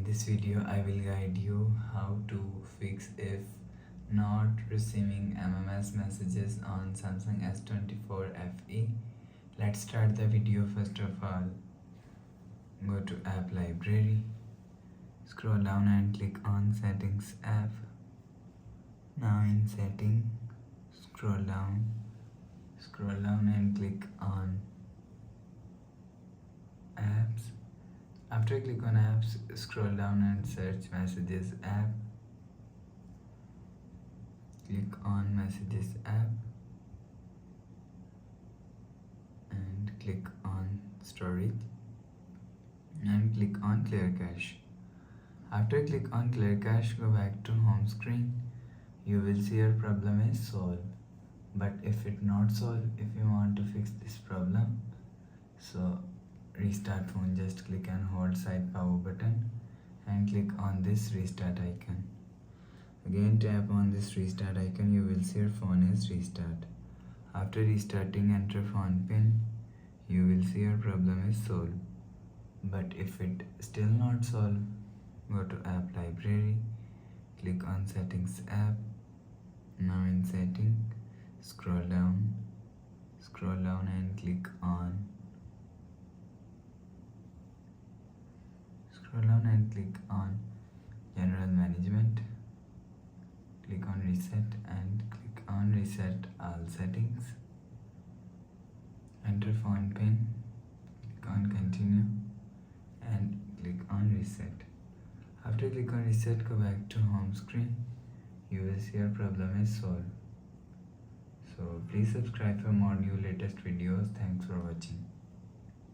this video I will guide you how to fix if not receiving MMS messages on Samsung S24 FE. Let's start the video. First of all, go to app library, scroll down and click on settings app. Now in setting, scroll down and click on apps. After click on apps, scroll down and search messages app. Click on messages app and click on storage and click on clear cache. After click on clear cache, go back to home screen. You will see your problem is solved. But if it not solved, if you want to fix this problem, so restart phone, just click and hold side power button and click on this restart icon. Again tap on this restart icon, you will see your phone is restart. After restarting, enter phone pin, you will see your problem is solved. But if it still not solved, go to app library, click on settings app. Now in setting, scroll down and click on general management. Click on reset and click on reset all settings. Enter phone pin, click on continue and click on reset. After click on reset, go back to home screen. You will see your problem is solved. So please subscribe for more new latest videos. Thanks for watching.